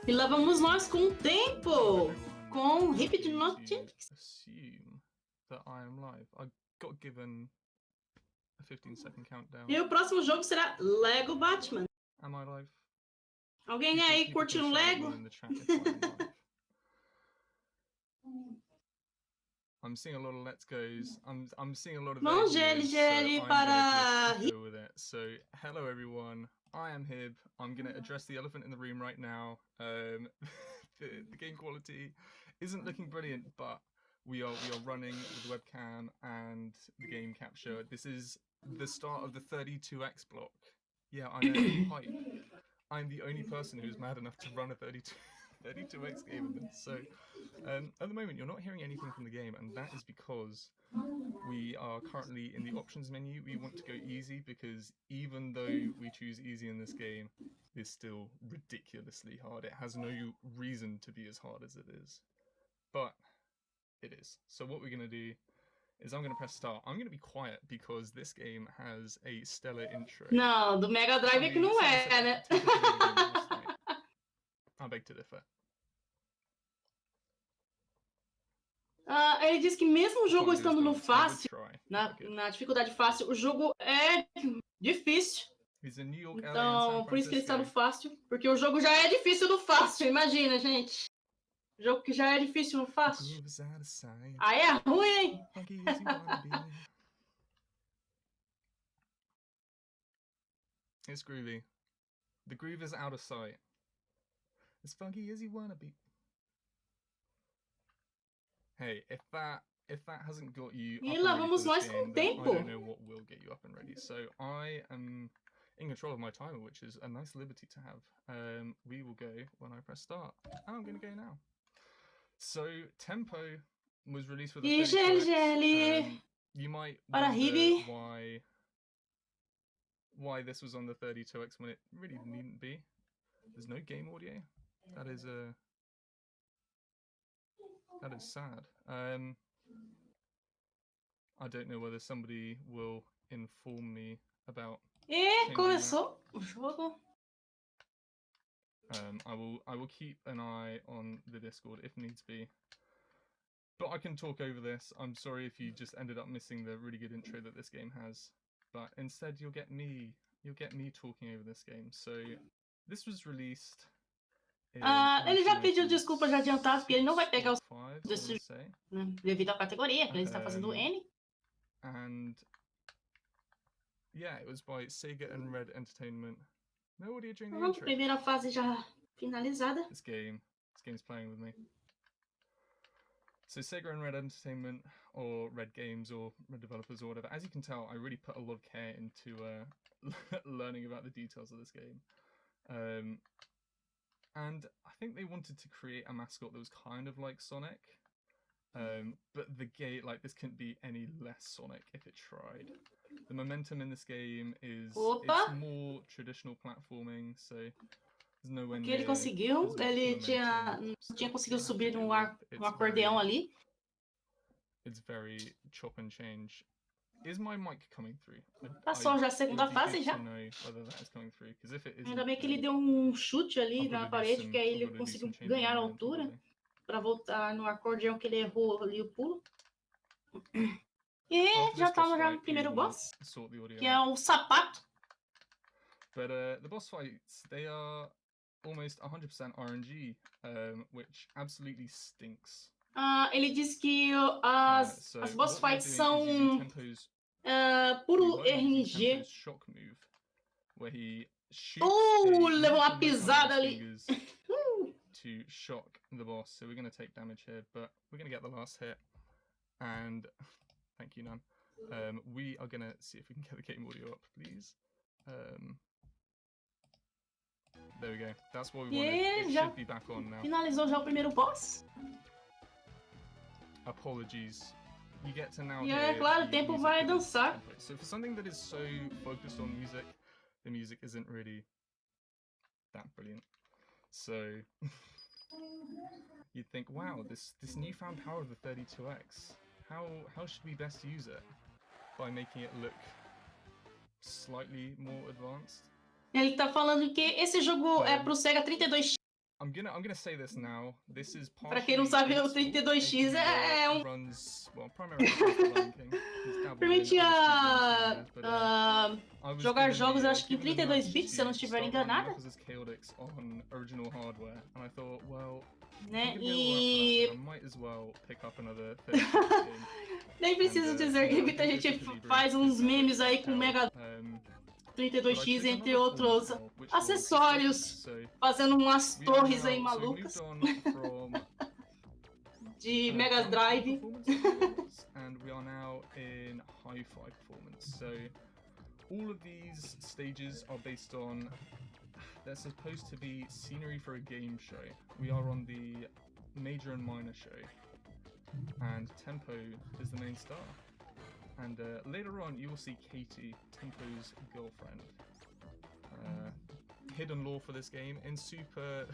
E lá vamos nós com o tempo, com Hibnotix. Assume that I am live. I got given a 15-second countdown. E o próximo jogo será Lego Batman. Am I live? Alguém aí curtindo Lego? I'm seeing a lot of let's goes. I'm seeing a lot of Bom, GLGL para deal with it. So hello everyone. I am Hib. I'm gonna address the elephant in the room right now. The game quality isn't looking brilliant, but we are running with the webcam and the game capture. This is the start of the 32x block. Yeah, I know. Hype. I'm the only person who's mad enough to run a 32x game in this. So at the moment, you're not hearing anything from the game, and that is because we are currently in the options menu. We want to go easy because even though we choose easy in this game, it's still ridiculously hard. It has no reason to be as hard as it is, but it is. So what we're going to do is I'm going to press start. I'm going to be quiet because this game has a stellar intro. Não, do Mega Drive é que não é, né? I beg to differ. Ele diz que mesmo o jogo estando no fácil, na dificuldade fácil, o jogo é difícil. He's in New York, LA, and Então, San por isso que ele está no Francisco. fácil. Porque o jogo já é difícil no fácil, imagina, gente. Jogo que já é difícil no fácil. Aí é ruim, hein? It's groovy. The groove is out of sight. As funky as you wanna be. Hey, if that hasn't got you E up lá and ready vamos for this nós game, com o then I tempo. don't know what will get you up and ready. So I am in control of my timer, which is a nice liberty to have. We will go when I press start. And I'm gonna go now. So Tempo was released with a 32x. You might wonder why this was on the 32x when it really needn't be. There's no game audio. That is sad. I don't know whether somebody will inform me about. E começou o jogo. I will keep an eye on the Discord if needs be. But I can talk over this. I'm sorry if you just ended up missing the really good intro that this game has. But instead you'll get me talking over this game. So this was released. Ele já pediu desculpas já adiantado, porque ele não vai pegar os desse devido à categoria, que ele está fazendo N. And yeah, it was by Sega and Red Entertainment. No audio during the intro. Primeira fase já finalizada. This game's playing with me. So Sega and Red Entertainment, or Red Games, or Red Developers, or whatever. As you can tell, I really put a lot of care into learning about the details of this game. And I think they wanted to create a mascot that was kind of like Sonic. But the game, like, this couldn't be any less Sonic if it tried. The momentum in this game is it's more traditional platforming, so there's nowhere near. Ele conseguiu, ele tinha conseguido subir no acordeão ali. It's very chop and change. Is my mic coming through? Passou já a segunda fase já. Ainda bem que ele deu um chute ali na parede, porque aí ele conseguiu ganhar a altura para voltar no acordeão que ele errou ali o pulo. E já estamos já no primeiro boss, que é o sapato. But the boss fights, they are almost 100% RNG, which absolutely stinks. Ele diz que as boss fights são puro RNG. Levou uma pisada ali. To shock the boss, so we're going to take damage here, but we're going to get the last hit, and thank you, Nan. We are going to see if we can get the game audio up, please. There we go. That's what we wanted. It should be back on now. Finalizou já o primeiro boss. Apologies. You get to now. E é claro, o tempo vai dançar. So for something that is so focused on music, the music isn't really that brilliant. So you'd think, wow, this newfound power of the 32x. How should we best use it? By making it look slightly more advanced. Ele tá falando que esse jogo é pro Sega 32X. I'm gonna say this now. This is Pra quem não sabe, o 32X é permitia jogar jogos, acho que em 32 bits, se eu não estiver enganada. Né? E nem preciso dizer que muita gente faz uns memes aí com Mega 32X, entre outros acessórios, fazendo umas torres aí malucas de Mega Drive. And we are now in hi-fi performance. So all of these stages are based on, they're supposed to be scenery for a game show. We are on the major and minor show, and Tempo is the main star. And later on, you will see Katie, Tempo's girlfriend. Hidden lore for this game in Super.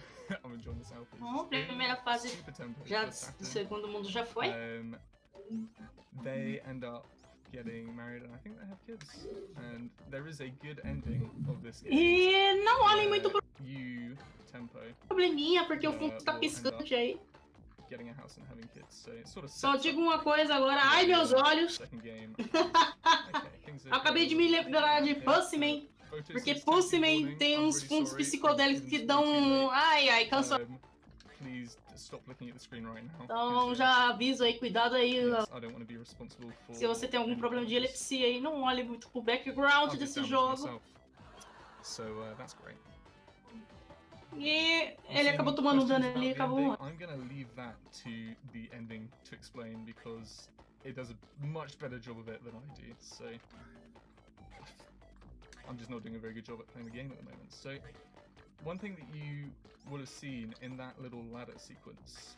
I'm enjoying this outfit. Primeira fase já do segundo mundo já foi. They end up getting married, and I think they have kids. And there is a good ending of this game. E não olhem muito pro Tempo. Probleminha, porque o fundo tá piscante aí. Getting a house and having kids, so it sort of só digo uma coisa agora, ai meus olhos. Acabei de me lembrar de Pussyman. Porque Pussman tem uns fundos psicodélicos que dão... Ai, cansou. Please stop looking at the screen right now. Então já aviso aí, cuidado aí. Yes, I don't want to be responsible for Se você tem algum problema de epilepsia aí, não olhe muito pro background desse jogo. So, that's great. E ele acabou tomando um dano ali e acabou. I'm gonna leave that to the ending to explain because it does a much better job of it than I do. So I'm just not doing a very good job at playing the game at the moment. So one thing that you will have seen in that little ladder sequence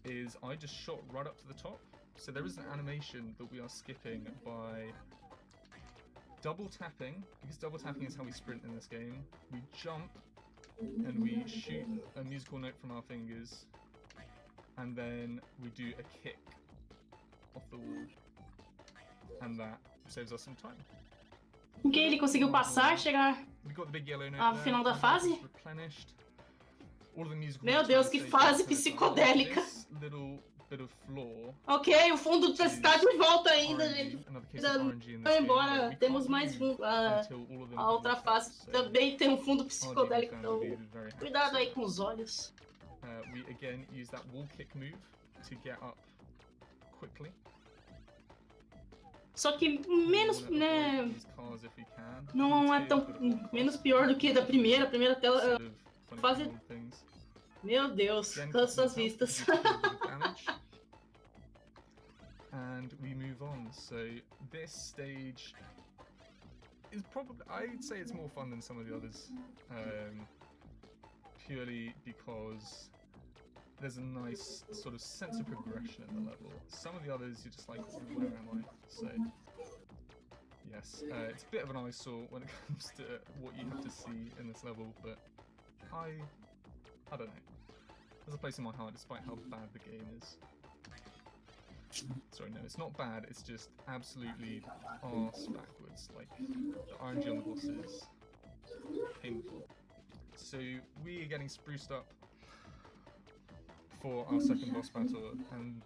is I just shot right up to the top. So there is an animation that we are skipping by double tapping, because double tapping is how we sprint in this game. We jump and we shoot a musical note from our fingers, and then we do a kick off the wall, and that saves us some time. Ok, ele conseguiu passar, chegar ao final da fase. Meu Deus, que fase psicodélica! Ok, o fundo está de volta ainda, gente. Vai embora, temos mais fundo. A outra fase também tem um fundo psicodélico, então cuidado aí com os olhos. We again use that wall kick move to get up quickly. Só que menos, né? Não é tão menos pior do que da primeira tela. Fase. Meu Deus, cansa as vistas. And we move on. So this stage is probably, I'd say it's more fun than some of the others, purely because there's a nice sort of sense of progression in the level. Some of the others you're just like, where am I? So yes, it's a bit of an eyesore when it comes to what you have to see in this level, but I don't know. There's a place in my heart despite how bad the game is. Sorry, no, it's not bad, it's just absolutely arse backwards. Like, the RNG on the boss is painful. So, we are getting spruced up for our second boss battle, and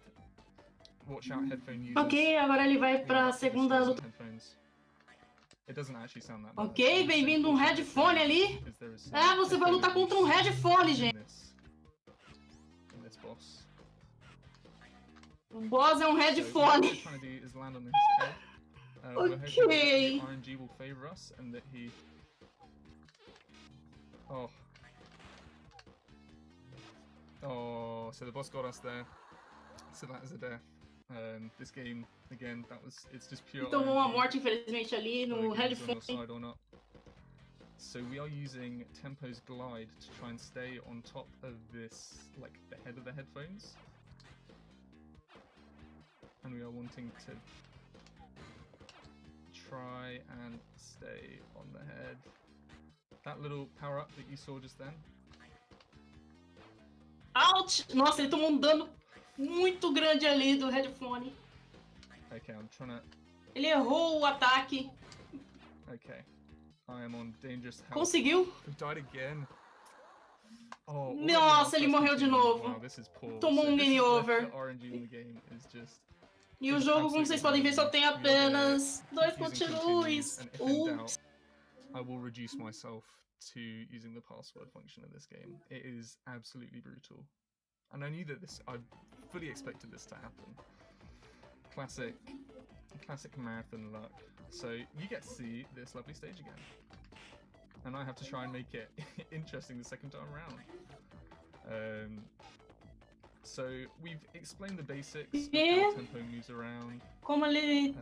watch out, headphone users. Ok, agora ele vai pra segunda luta. It doesn't actually sound that bad. Ok, bem-vindo um headphone ali. Ah, você vai lutar contra um headphone, gente. In this boss. O boss é um headphone. Ok. RNG will favor us and that he... Oh, so the boss got us there. So that is a death. This game, again, it's just pure Então uma morte, infelizmente, ali no headphone. So we are using Tempo's glide to try and stay on top of this, like the head of the headphones. And we are wanting to try and stay on the head. That little power up that you saw just then. Ouch! Nossa, ele tomou um dano muito grande ali do headphone. Okay, I'm trying to... Ele errou o ataque. Okay. I am on dangerous health. Conseguiu? We died again. Oh, nossa, ele morreu de novo. Wow, this is poor. Tomou um game over. RNG in the game is just... E o jogo, como vocês podem ver, só tem apenas 2 continues. I will reduce myself to using the password function of this game. It is absolutely brutal. And I knew that I fully expected this to happen. Classic marathon luck. So you get to see this lovely stage again. And I have to try and make it interesting the second time around. So we've explained the basics of how Tempo moves around. Como ele...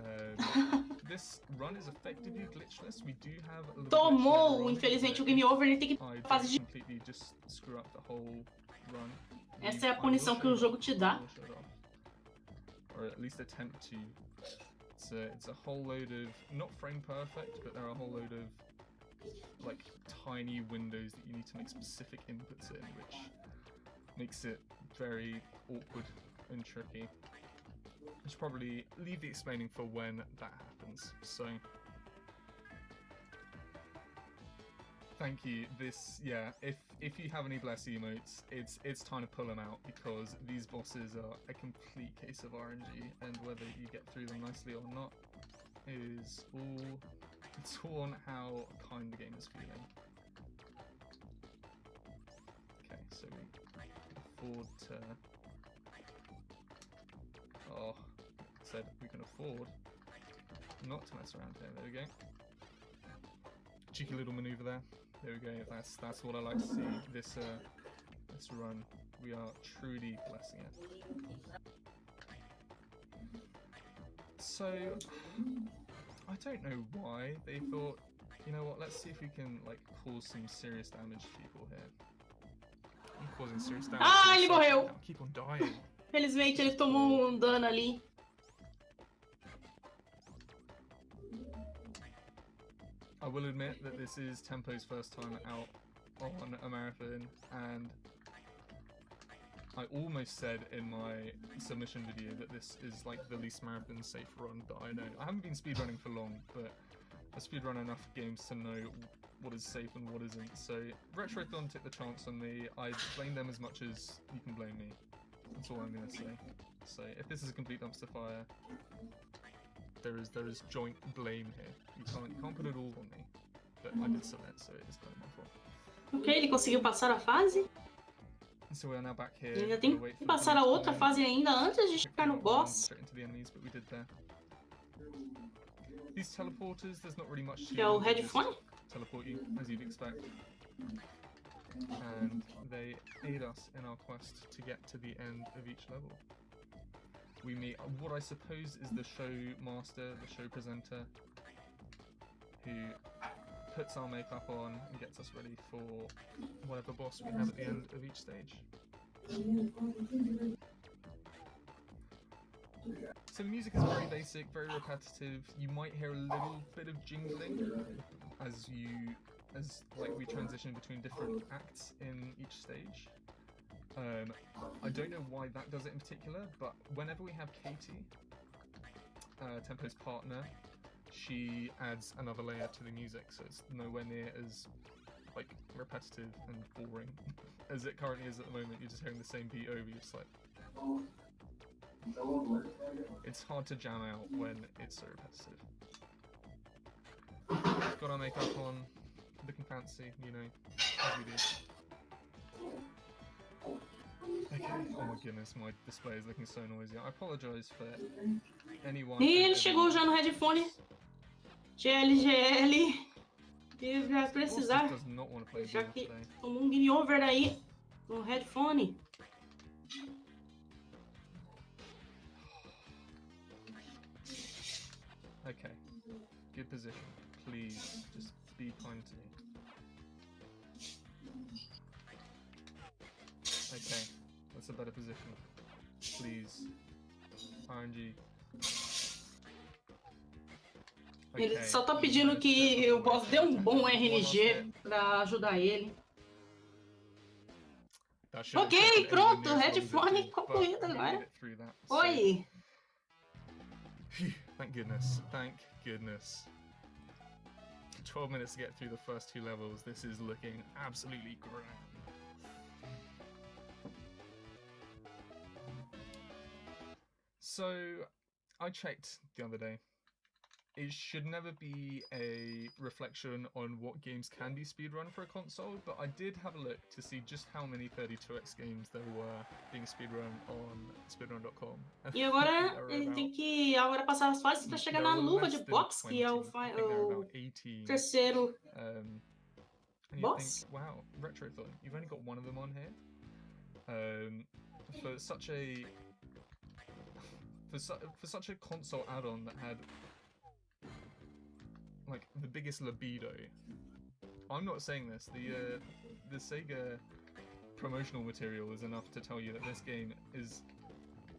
This run is effectively glitchless. We do have a little Tomou, infelizmente, o game over. Ele tem que fazer de... completely just screw up the whole run. Essa é a punição que o jogo te dá. Or at least attempt to. It's a whole load of, not frame perfect, but there are a whole load of like tiny windows that you need to make specific inputs in, which makes it very awkward and tricky. I should probably leave the explaining for when that happens. So thank you. If you have any bless emotes, it's time to pull them out because these bosses are a complete case of RNG, and whether you get through them nicely or not is all It's all on how kind the game is feeling. Okay, so we can afford to... Oh, said we can afford not to mess around here. There we go. Cheeky little maneuver there. There we go. That's what I like to see. This run, we are truly blessing it. So I don't know why they thought, you know what? Let's see if we can like cause some serious damage to people here. I'm causing serious damage. Ah, ele morreu. Now. Keep on dying. Felizmente ele tomou dano ali. I will admit that this is Tempo's first time out on a marathon, and I almost said in my submission video that this is like the least marathon safe run that I know. I haven't been speedrunning for long, but I speedrun enough games to know what is safe and what isn't. So Retrothon took the chance on me. I blame them as much as you can blame me. That's all I'm gonna say. So if this is a complete dumpster fire, there is joint blame here. You can't put it all on me. But I did submit, so it is kind of my fault. Ok, ele conseguiu passar a fase. So we are now back here. Ainda tem que passar a outra fase ainda antes de chegar no boss. Straight into the enemies, but we did there. These teleporters, there's not really much to Que é o headphone. teleport you, as you'd expect. And they aid us in our quest to get to the end of each level. We meet what I suppose is the show master, the show presenter, who puts our makeup on and gets us ready for whatever boss we have at the end of each stage. So the music is very basic, very repetitive. You might hear a little bit of jingling as we transition between different acts in each stage. I don't know why that does it in particular, but whenever we have Katie, Tempo's partner, she adds another layer to the music, so it's nowhere near as like repetitive and boring as it currently is at the moment. You're just hearing the same beat over. You're just like, it's hard to jam out when it's so repetitive. Got our makeup on, looking fancy, you know, as we do. Okay. Oh my goodness, my display is looking so noisy. I apologize for anyone. E ele chegou já no headphone. GL. Ele vai precisar. Já que tomou game over aí no headphone. Okay. Good position. Please, just be kind to me. Okay, that's a better position. Please. RNG. Okay. Ele só tá pedindo que o boss dê bom RNG pra ajudar ele. Ok, pronto, headphone concluído agora. Oi! Thank goodness, thank goodness. 12 minutes to get through the first two levels. This is looking absolutely grand. So, I checked the other day. It should never be a reflection on what games can be speedrun for a console, but I did have a look to see just how many 32x games there were being speedrun on speedrun.com. E agora ele tem que agora passar as fases para chegar na luva de box, que é o terceiro boss. Think, wow, Retrothon, you've only got one of them on here. For such a console add-on that had like the biggest libido. I'm not saying this. The Sega promotional material is enough to tell you that this game is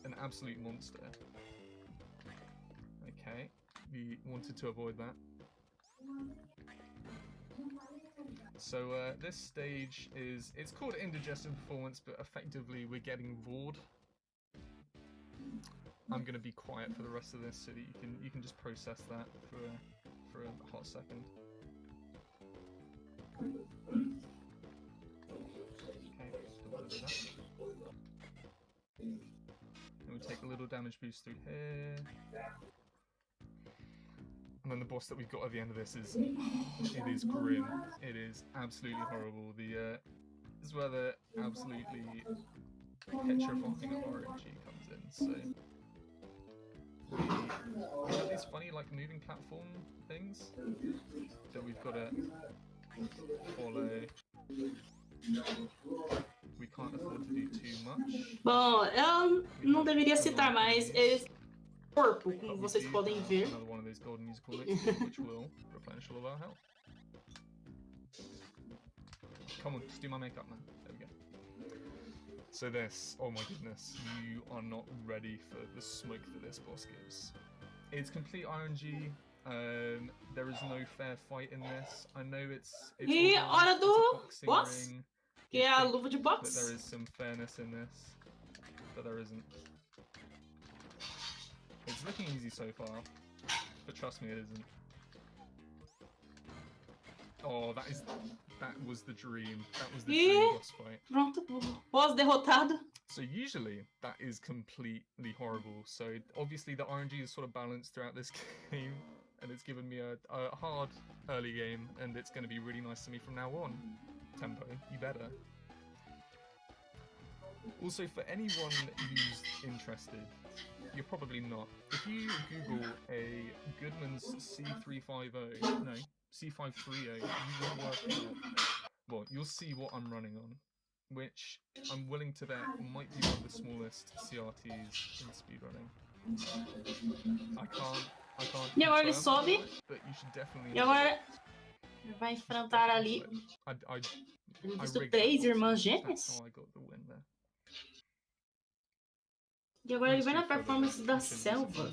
an absolute monster. Okay, we wanted to avoid that. So this stage it's called Indigestion Performance, but effectively we're getting bored. I'm gonna be quiet for the rest of this so that you can just process that for a hot second. Okay, deliver that. And we take a little damage boost through here. And then the boss that we've got at the end of this is, it is grim. It is absolutely horrible. This is where the absolutely petrifying RNG comes in. So we have these funny like moving platform things that we've got to follow. We can't afford to do too much. Bom, eu não deveria citar mais. Eles corpo, como vocês podem ver. Another one of those golden musical notes, which will replenish all of our health. Come on, just do my makeup, man. There we go. So this, oh my goodness, you are not ready for the smoke that this boss gives. It's complete RNG. There is no fair fight in this. I know it's E hora do boss, ring. que é a luva de That boxe. there is some fairness in this, but there isn't. It's looking easy so far, but trust me, it isn't. Oh, that was the dream. That was the dream boss fight. Pronto, boss derrotado. So usually that is completely horrible. So obviously the RNG is sort of balanced throughout this game, and it's given me a hard early game, and it's going to be really nice to me from now on. Tempo, you better. Also, for anyone who's interested, you're probably not. If you Google a Goodman's C530, you will work out. Well, you'll see what I'm running on, which I'm willing to bet might be one of the smallest CRTs in speedrunning. I can't. E agora ele sobe. But you should definitely. E agora ele vai enfrentar ali. Ele visto 3 irmãs gêmeas. E agora ele vai na performance da selva.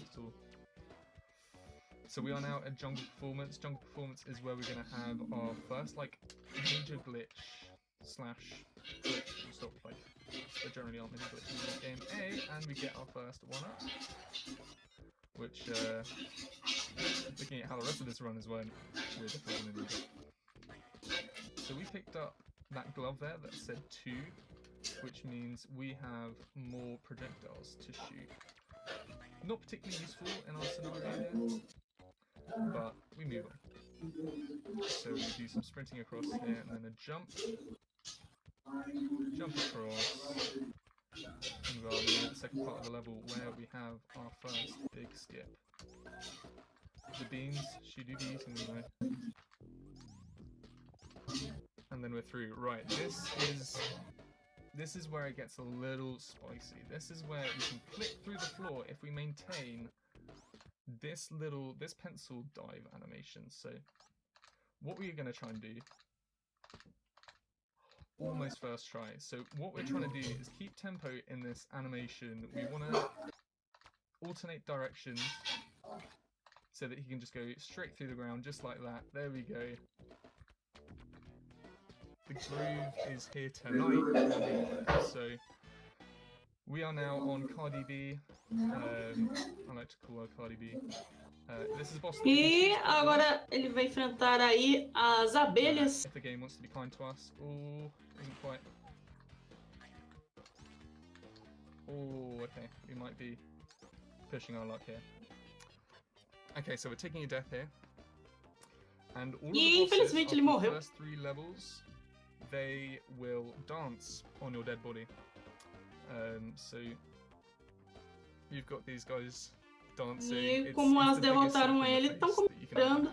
So we are now at Jungle Performance. Jungle Performance is where we're going to have our first like major glitch slash sort of like there generally aren't many glitches in this game. And we get our first one up, which looking at how the rest of this run has went, we're definitely going to need it. So we picked up that glove there that said 2, which means we have more projectiles to shoot. Not particularly useful in our scenario here, but we move on. So we do some sprinting across here and then a jump across, and we're in the second part of the level where we have our first big skip. The beans, she do be eating them though. And then we're through. Right, this is where it gets a little spicy. This is where we can flip through the floor if we maintain this pencil dive animation. So what we're going to try and do, almost first try. So what we're trying to do is keep tempo in this animation. We want to alternate directions so that he can just go straight through the ground just like that. There we go. The groove is here tonight. So we are now on Cardi B. I like to call her Cardi B. This is boss. E agora ele vai enfrentar aí as abelhas. If the game wants to be kind to us, isn't quite. Oh, okay. We might be pushing our luck here. Okay, so we're taking a death here, and all of the infelizmente ele morreu. First 3 levels, they will dance on your dead body. So you've got these guys dancing. E como elas derrotaram ele, estão comparando.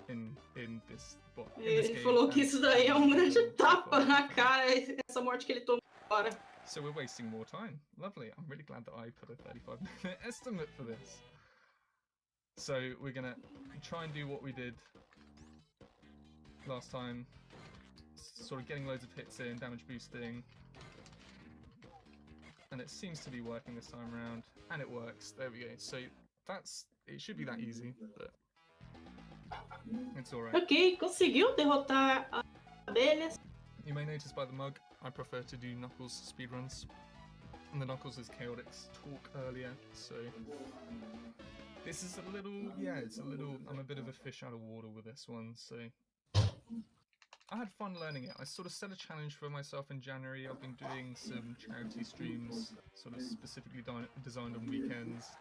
In this bot. Ele falou que isso daí é grande tapa na cara, essa morte que ele tomou agora. So we're wasting more time. Lovely. I'm really glad that I put a 35-minute estimate for this. So we're gonna try and do what we did last time, sort of getting loads of hits in, damage boosting, and it seems to be working this time around, and it works. There we go. So it should be that easy, but it's alright. Ok, conseguiu derrotar as abelhas. You may notice by the mug, I prefer to do Knuckles speedruns, and the Knuckles is Chaotix talk earlier, so this is a little, I'm a bit of a fish out of water with this one, so I had fun learning it. I sort of set a challenge for myself in January. I've been doing some charity streams, sort of specifically designed on weekends,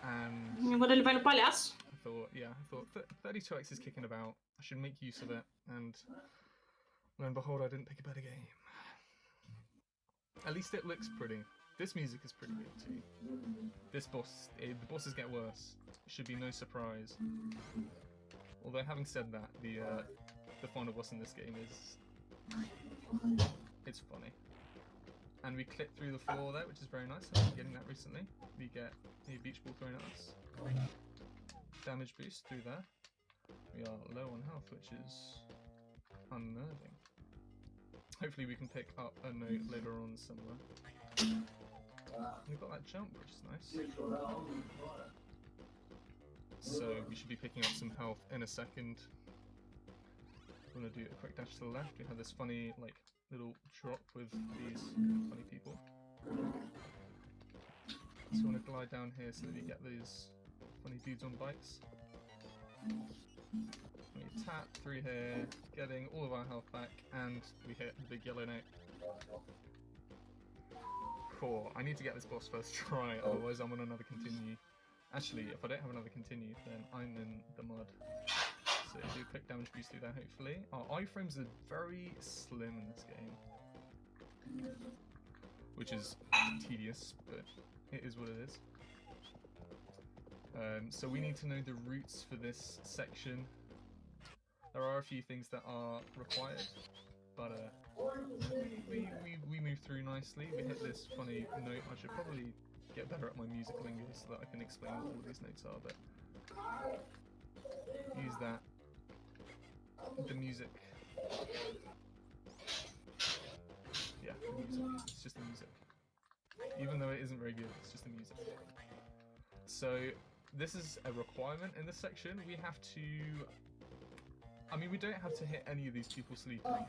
and agora ele vai no palhaço. I thought 32X is kicking about. I should make use of it, and lo and behold, I didn't pick a better game. At least it looks pretty. This music is pretty good too. This boss, the bosses get worse. It should be no surprise. Although having said that, the final boss in this game it's funny. And we clip through the floor there, which is very nice. I've been getting that recently. We get a beach ball thrown at us. Damage boost through there. We are low on health, which is unnerving. Hopefully we can pick up a note later on somewhere. We've got that jump, which is nice. So we should be picking up some health in a second. We're going to do a quick dash to the left. We have this funny, like, little drop with these funny people. So we want to glide down here so that we get these funny dudes on bikes. We tap through here, getting all of our health back, and we hit the big yellow note. Cool. I need to get this boss first try, otherwise I'm on another continue. Actually, if I don't have another continue, then I'm in the mud. So do a quick damage boost through there, hopefully. Our iframes are very slim in this game, which is tedious, but it is what it is. So we need to know the routes for this section. There are a few things that are required, but we move through nicely. We hit this funny note. I should probably get better at my music lingo so that I can explain what all these notes are, but use that. The music. Yeah, the music. It's just the music. Even though it isn't very good, it's just the music. So this is a requirement in this section. We have to... I mean, we don't have to hit any of these people sleeping,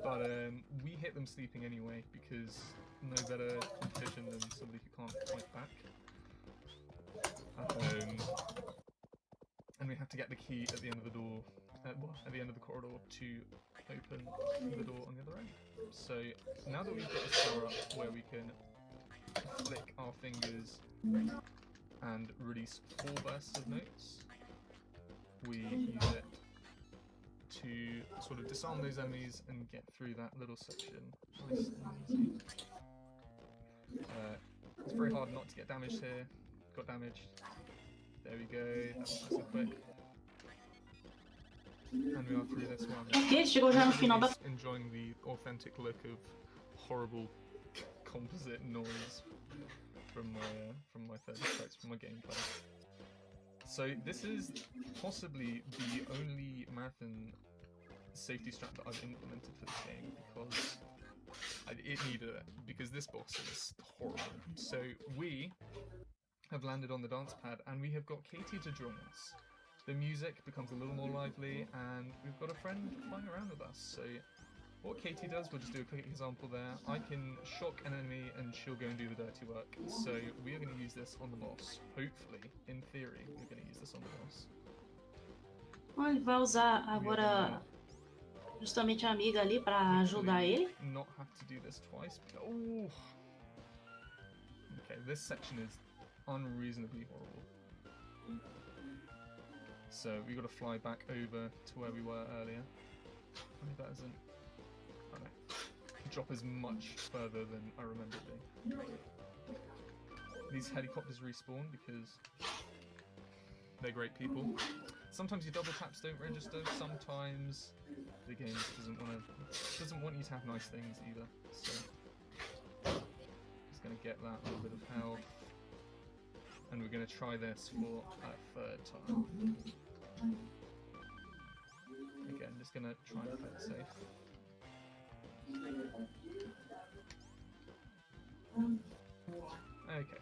but we hit them sleeping anyway, because no better competition than somebody who can't fight back. And we have to get the key at the end of the door, at the end of the corridor, to open the door on the other end. So now that we've got this power up where we can flick our fingers and release 4 bursts of notes, we use it to sort of disarm those enemies and get through that little section nice and easy. It's very hard not to get damaged here. Got damaged. There we go. That was nice and quick. And we are through this one. Enjoying the authentic look of horrible composite noise from my third strikes, from my gameplay. So this is possibly the only marathon safety strat that I've implemented for this game, because it needed it, because this boss is horrible. So we have landed on the dance pad and we have got Katie to join us. The music becomes a little more lively and we've got a friend flying around with us. So what Katie does, we'll just do a quick example there. I can shock an enemy and she'll go and do the dirty work. So we are going to use this on the boss. Hopefully, in theory, we're going to use this on the boss. Ele vai usar agora justamente a amiga ali para ajudar ele. Not have to do this twice. Oh. Okay, this section is unreasonably horrible. So we got to fly back over to where we were earlier. I mean, that isn't. I don't know. The drop is much further than I remember it being. These helicopters respawn because they're great people. Sometimes your double taps don't register. Sometimes the game doesn't want you to have nice things either. So just gonna get that little bit of health, and we're gonna try this for a 3rd time. Again, just gonna try and play it safe. Okay.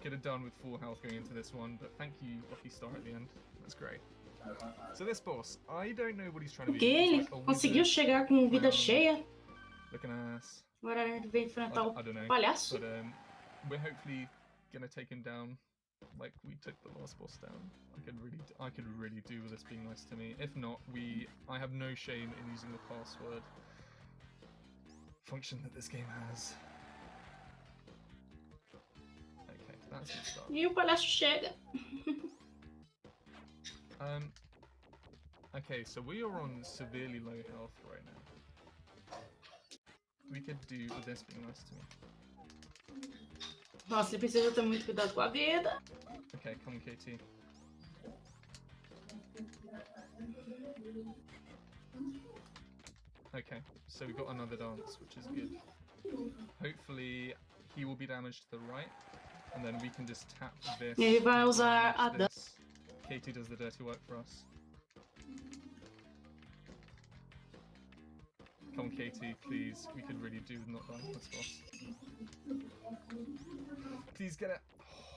Could have done with full health going into this one, but thank you, Lucky Star, at the end. That's great. So this boss, I don't know what he's trying to be. Ele conseguiu chegar com vida cheia. Looking ass. Agora ele vem enfrentar o palhaço. But we're hopefully gonna take him down like we took the last boss down. I could really do with this being nice to me. If not, I have no shame in using the password function that this game has. Okay, That's a good start. E o palhaço chega. Okay, so we are on severely low health right now. We could do with this being nice to me. Nossa, ele precisa ter muito cuidado com a vida. Okay, come on, KT. Okay, so we got another dance, which is good. Hopefully, he will be damaged to the right, and then we can just tap this. Ele vai usar a this. KT does the dirty work for us. Come on, KT, please. We could really do with not dying this boss. Please get it.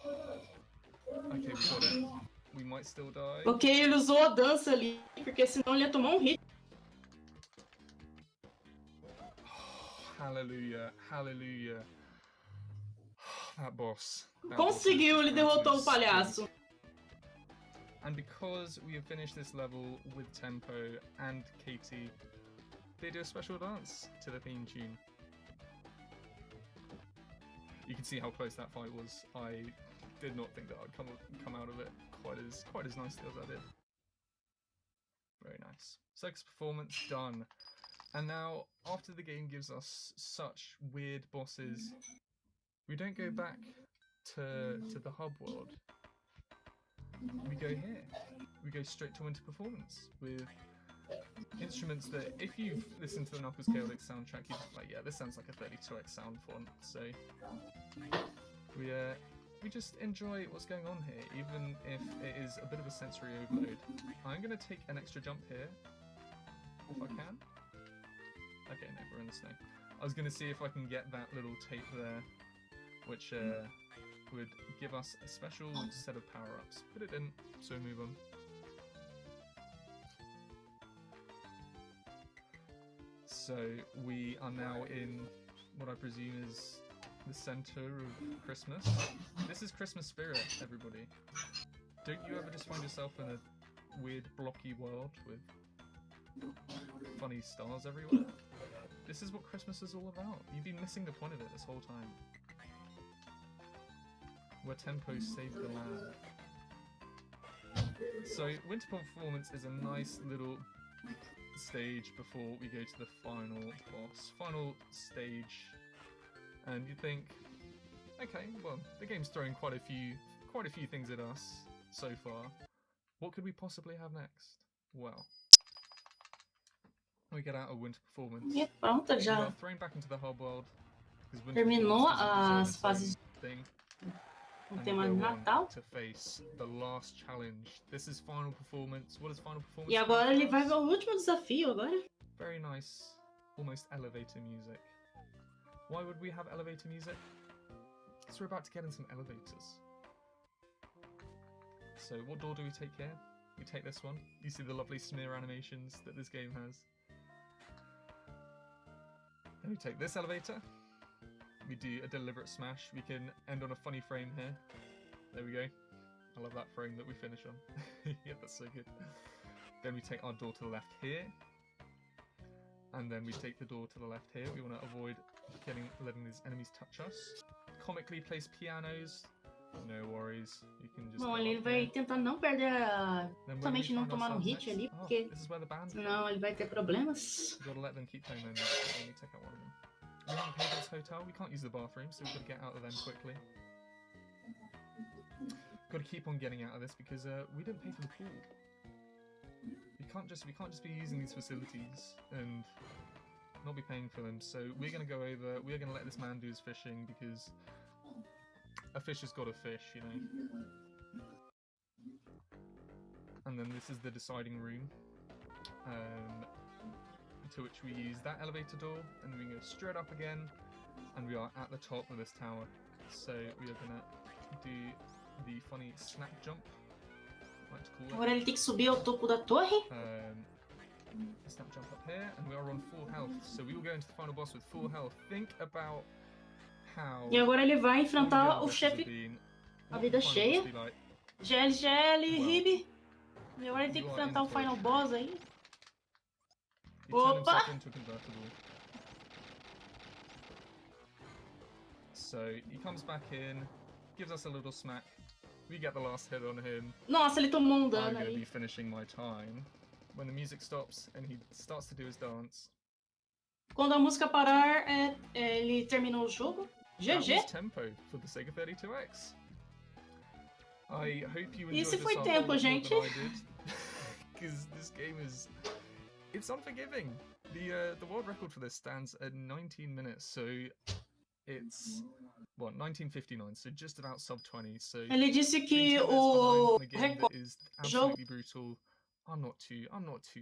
Okay, we got it. We might still die. Ok, ele usou a dança ali, porque senão ele ia tomar um hit. Hallelujah, hallelujah. That boss. Conseguiu, ele derrotou o palhaço. And because we have finished this level with Tempo and KT, they do a special dance to the theme tune. You can see how close that fight was. I did not think that I'd come out of it quite as nicely as I did. Very nice. Circus performance done. And now, after the game gives us such weird bosses, we don't go back to the hub world. We go here. We go straight to Winter Performance with instruments that, if you've listened to the Knuckles Chaotix soundtrack, you'd be like, yeah, this sounds like a 32x sound font. So we just enjoy what's going on here, even if it is a bit of a sensory overload. I'm going to take an extra jump here, if I can. Okay, no, we're in the snow. I was going to see if I can get that little tape there, which would give us a special set of power-ups, but it didn't, so move on. So we are now in what I presume is the center of Christmas. This is Christmas spirit, everybody. Don't you ever just find yourself in a weird blocky world with funny stars everywhere? This is what Christmas is all about. You've been missing the point of it this whole time. Where Tempo saved the land. So Winter Performance is a nice little stage before we go to the final boss. Final stage. And you think, okay, well, the game's throwing quite a few things at us so far. What could we possibly have next? Well, we get out of Winter Performance. E pronto, We já are thrown back into the hub world. Because Winter terminou Performance as doesn't deserve its fases own thing. com o And tema we de go on Natal. to face the last challenge. This is Final Performance. What is Final Performance? E agora ele for vai us? ver o último desafio agora. Very nice, almost elevator music. Why would we have elevator music? Because we're about to get in some elevators. So what door do we take here? We take this one. You see the lovely smear animations that this game has. Then we take this elevator. We do a deliberate smash. We can end on a funny frame here. There we go. I love that frame that we finish on. Yeah, that's so good. Then we take our door to the left here. And then we take the door to the left here. We want to avoid letting these enemies touch us. Comically placed pianos. No worries. You can just. Bom, go ele up vai here. tentar não perder Then where do we somente não find tomar um ourselves hit ali, next? Oh, porque this is where the band. senão ele vai ter problemas. We've got to let them keep playing their music. Let me take out one of them. We haven't paid for this hotel. We can't use the bathroom, so we've got to get out of them quickly. Got to keep on getting out of this because we didn't pay for the pool. We can't just be using these facilities and not be paying for them. So we're gonna go over. We're gonna let this man do his fishing because a fish has got to fish, you know. And then this is the deciding room. To which we use that elevator door, and then we go straight up again, and we are at the top of this tower. So we are gonna do the funny snap jump, I like to call it. Agora ele tem que subir ao topo da torre. Snap jump up here, and we are on full health. So we will go into the final boss with full health. Think about how. E agora ele vai all the enfrentar other o bosses have chefe, been. a What vida will the final cheia. boss be like? GL, Well, Hib. E agora ele tem que you are enfrentar in o final boss aí. He turned Opa! himself into a convertible. So he comes back in, gives us a little smack. We get the last hit on him. Nossa, ele tomou um I'm dano going to aí. be finishing my time. When the music stops and he starts to do his dance. Quando a música parar, ele terminou o jogo. That was GG. tempo for the Sega 32X. I hope you enjoyed Esse this foi a whole tempo, lot more gente. than I did. Because this game is... It's unforgiving. The world record for this stands at 19 minutes, so it's... What, 1959, so just about sub 20, so... Ele disse que 3 minutes o behind a game that is absolutely brutal. I'm not too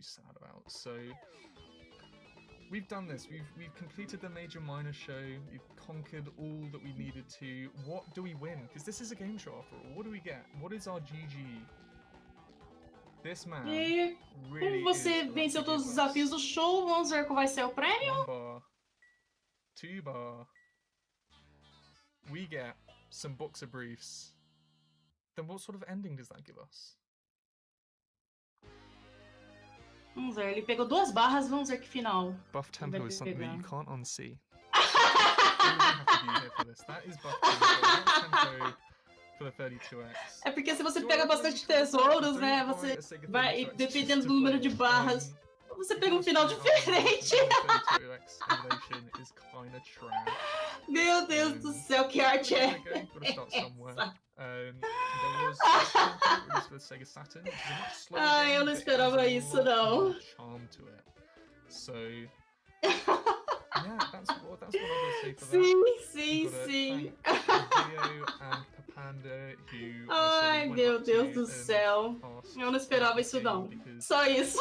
sad about, so... We've done this, we've completed the major minor show, we've conquered all that we needed to. What do we win? Because this is a game show after all. What do we get? What is our GG? This man E really como você is venceu going to todos os give desafios do us show, vamos ver qual vai ser o prêmio. 1 bar, 2 bar. We get some books of briefs. Then what sort of ending does that give us? Vamos ver, ele pegou 2 barras, vamos ver que final. Buff tempo is something that you pegar. can't unsee. You don't have to be here for this. That is buff tempo for the 32X. É porque se você pega bastante tesouros, né, você vai, dependendo do número de barras, você pega um final diferente. Meu Deus do céu, que arte é essa? Ai, eu não esperava isso, não. So, yeah, that's what I will say for that. Sim. Leo and Papanda, who Ai, meu Deus do céu. Eu não esperava isso, não. Só isso.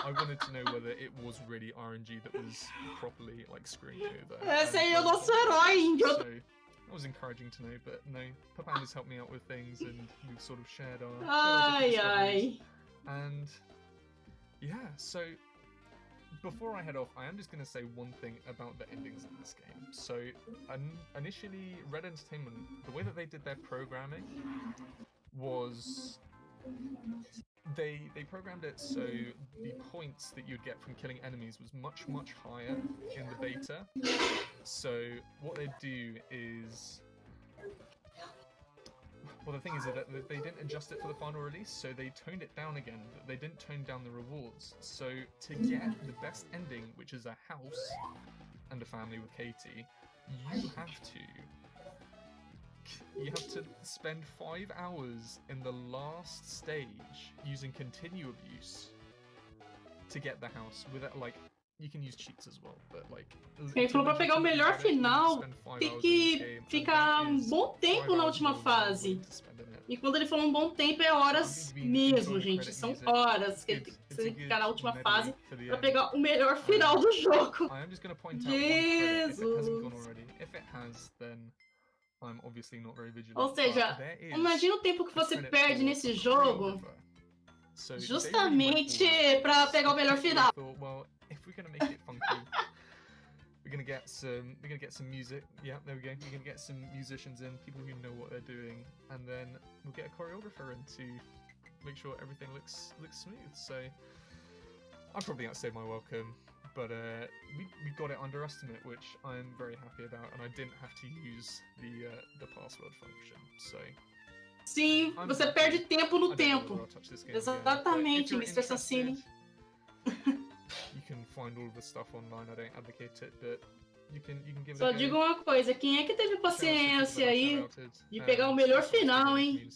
I wanted to know whether it was really RNG that was properly like screwing me over. Esse aí é o nosso herói, índio. So, that was encouraging to know, but no, Papanda's helped me out with things and we've sort of shared our different discoveries. And yeah, so before I head off, I am just going to say one thing about the endings in this game. So, initially, Red Entertainment, the way that they did their programming was they programmed it so the points that you'd get from killing enemies was much higher in the beta. So, what they do is... Well, the thing is that they didn't adjust it for the final release, so they toned it down again. They didn't tone down the rewards. So to get the best ending, which is a house and a family with Katie, you have to spend 5 hours in the last stage using continue abuse to get the house. With it, like, you can use cheats as well, but like... Ele falou pra pegar o melhor final, tem que ficar um bom tempo na última fase. E quando ele falou um bom tempo, é horas mesmo, gente. São horas que ele tem que ficar na última fase pra pegar o melhor final do jogo. Jesus! Ou seja, imagina o tempo que você perde nesse jogo justamente pra pegar o melhor final. If we're gonna make it funky, we're gonna get some music. Yeah, there we go. We're gonna get some musicians in, people who know what they're doing, and then we'll get a choreographer in to make sure everything looks smooth. So I'm probably outstayed my welcome, but we got it under estimate, which I'm very happy about, and I didn't have to use the password function. So. Sim, você perde tempo no tempo. Exatamente, Mr. Sassini. You can find all of the stuff online. I don't advocate it, but you can give it a go. Só digo uma coisa, quem é que teve paciência aí de pegar o melhor final, hein?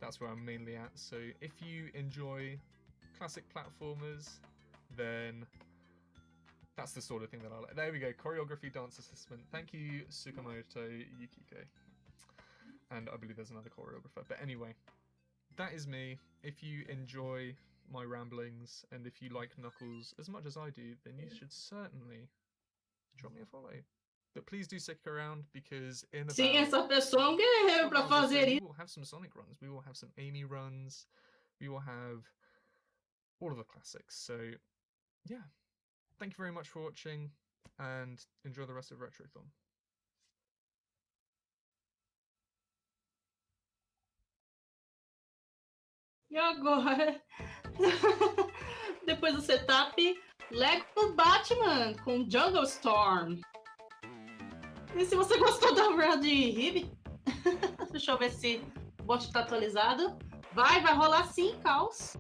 That's where I'm mainly at. So if you enjoy classic platformers, then that's the sort of thing that I like. There we go, choreography dance assessment. Thank you, Tsukamoto Yukiko. And I believe there's another choreographer. But anyway, that is me. If you enjoy my ramblings, and if you like Knuckles as much as I do, then you should certainly drop me a follow. But please do stick around, because in about... Sim, essa pessoa é um guerreiro pra fazer isso. We will have some Sonic runs, we will have some Amy runs, we will have all of the classics. So yeah, thank you very much for watching, and enjoy the rest of Retrothon. E agora, depois do setup, Lego Batman com Jungle Storm. E se você gostou da run de Hib, Deixa eu ver se o bot tá atualizado. Vai rolar sim, caos.